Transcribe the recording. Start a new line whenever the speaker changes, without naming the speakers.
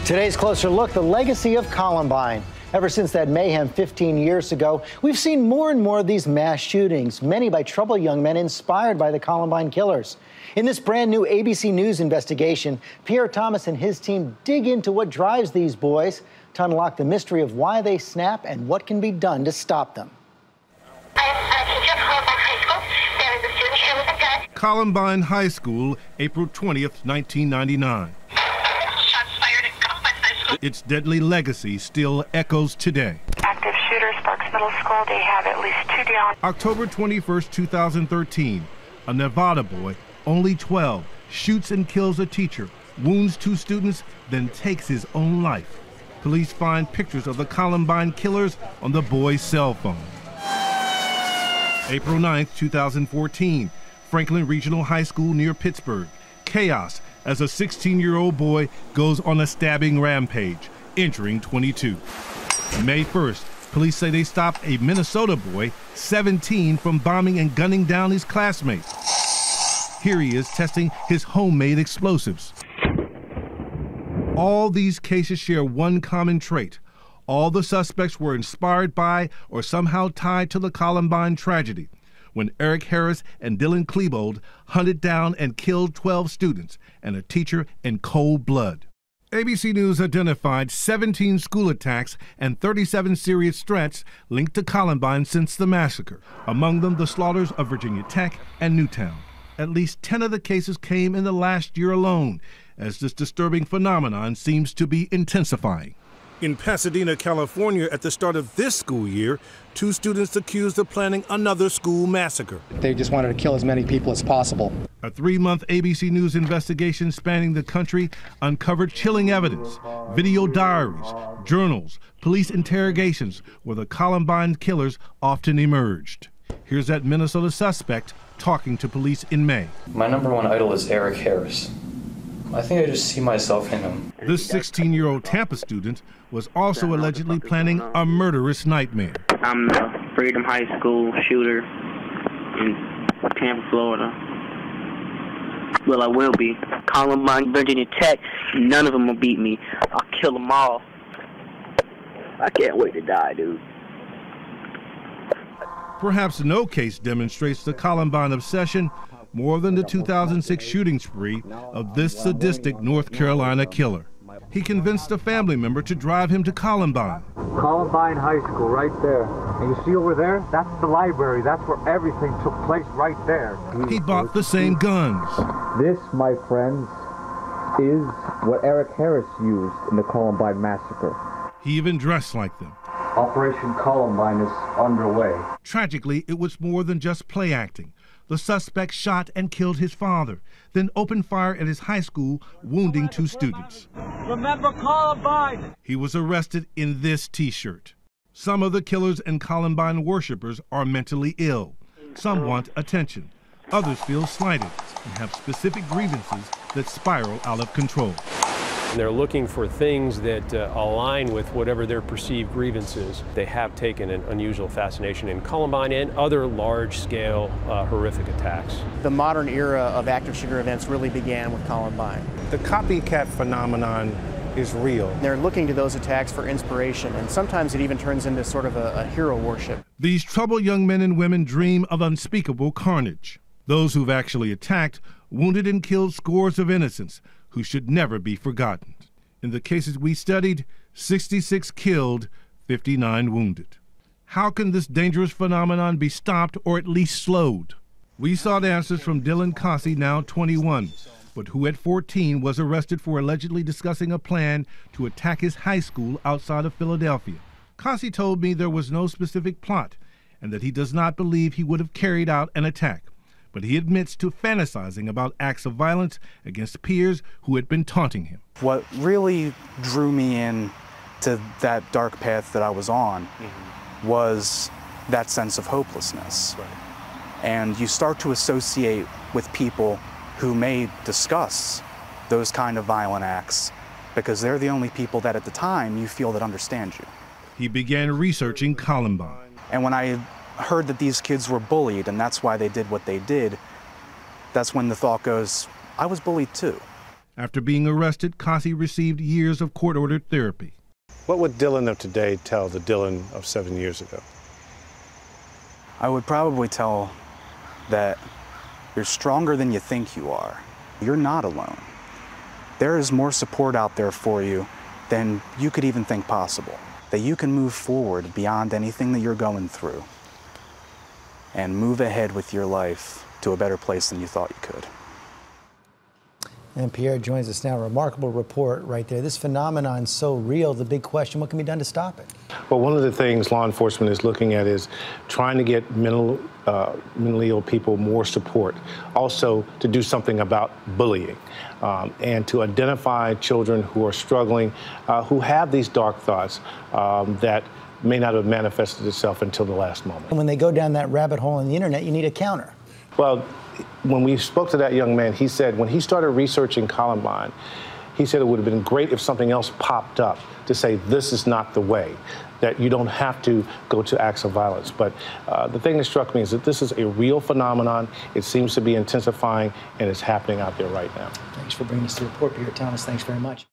Today's Closer Look, the legacy of Columbine. Ever since that mayhem 15 years ago, we've seen more and more of these mass shootings, many by troubled young men inspired by the Columbine killers. In this brand new ABC News investigation, Pierre Thomas and his team dig into what drives these boys to unlock the mystery of why they snap and what can be done to stop them.
Columbine High School, April 20th, 1999. Its deadly legacy still echoes today.
Active shooter, Sparks Middle School, they have at least 2 down.
October 21st, 2013, a Nevada boy, only 12, shoots and kills a teacher, wounds 2 students, then takes his own life. Police find pictures of the Columbine killers on the boy's cell phone. April 9th, 2014, Franklin Regional High School near Pittsburgh. Chaos as a 16-year-old boy goes on a stabbing rampage, injuring 22. May 1st, police say they stopped a Minnesota boy, 17, from bombing and gunning down his classmates. Here he is testing his homemade explosives. All these cases share one common trait. All the suspects were inspired by or somehow tied to the Columbine tragedy, when Eric Harris and Dylan Klebold hunted down and killed 12 students and a teacher in cold blood. ABC News identified 17 school attacks and 37 serious threats linked to Columbine since the massacre, among them the slaughters of Virginia Tech and Newtown. At least 10 of the cases came in the last year alone, as this disturbing phenomenon seems to be intensifying. In Pasadena, California, at the start of this school year, 2 students accused of planning another school massacre.
They just wanted to kill as many people as possible.
A 3-month ABC News investigation spanning the country uncovered chilling evidence, video diaries, journals, police interrogations where the Columbine killers often emerged. Here's that Minnesota suspect talking to police in May.
My #1 idol is Eric Harris. I think I just see myself in him.
This 16-year-old Tampa student was also allegedly planning a murderous nightmare.
I'm the Freedom High School shooter in Tampa, Florida. Well, I will be. Columbine, Virginia Tech, none of them will beat me. I'll kill them all. I can't wait to die, dude.
Perhaps no case demonstrates the Columbine obsession more than the 2006 shooting spree of this sadistic North Carolina killer. He convinced a family member to drive him to Columbine.
Columbine High School, right there. And you see over there? That's the library. That's where everything took place, right there.
He bought the same guns.
This, my friends, is what Eric Harris used in the Columbine massacre.
He even dressed like them.
Operation Columbine is underway.
Tragically, it was more than just play acting. The suspect shot and killed his father, then opened fire at his high school, wounding 2 students.
Remember Columbine!
He was arrested in this T-shirt. Some of the killers and Columbine worshipers are mentally ill. Some want attention. Others feel slighted and have specific grievances that spiral out of control.
They're looking for things that align with whatever their perceived grievance is. They have taken an unusual fascination in Columbine and other large-scale horrific attacks.
The modern era of active shooter events really began with Columbine.
The copycat phenomenon is real.
They're looking to those attacks for inspiration, and sometimes it even turns into sort of a hero worship.
These troubled young men and women dream of unspeakable carnage. Those who've actually attacked, wounded and killed scores of innocents who should never be forgotten. In the cases we studied, 66 killed, 59 wounded. How can this dangerous phenomenon be stopped or at least slowed? We sought answers from Dylan Cossey, now 21, but who at 14 was arrested for allegedly discussing a plan to attack his high school outside of Philadelphia. Cossey told me there was no specific plot and that he does not believe he would have carried out an attack, but he admits to fantasizing about acts of violence against peers who had been taunting him.
What really drew me in to that dark path that I was on was that sense of hopelessness.
Right.
And you start to associate with people who may discuss those kind of violent acts because they're the only people that at the time you feel that understand you.
He began researching Columbine.
And when I heard that these kids were bullied and that's why they did what they did, that's when the thought goes, I was bullied too.
After being arrested, Kasi received years of court-ordered therapy.
What would Dylan of today tell the Dylan of 7 years ago?
I would probably tell that you're stronger than you think you are. You're not alone. There is more support out there for you than you could even think possible. That you can move forward beyond anything that you're going through and move ahead with your life to a better place than you thought you could.
And Pierre joins us now. A remarkable report right there. This phenomenon is so real. The big question, what can be done to stop it?
Well, one of the things law enforcement is looking at is trying to get mentally ill people more support. Also, to do something about bullying and to identify children who are struggling, who have these dark thoughts that may not have manifested itself until the last moment.
When they go down that rabbit hole on the internet, you need a counter.
Well, when we spoke to that young man, he said when he started researching Columbine, he said it would have been great if something else popped up to say this is not the way, that you don't have to go to acts of violence. But the thing that struck me is that this is a real phenomenon. It seems to be intensifying, and it's happening out there right now.
Thanks for bringing us the report, Pierre Thomas. Thanks very much.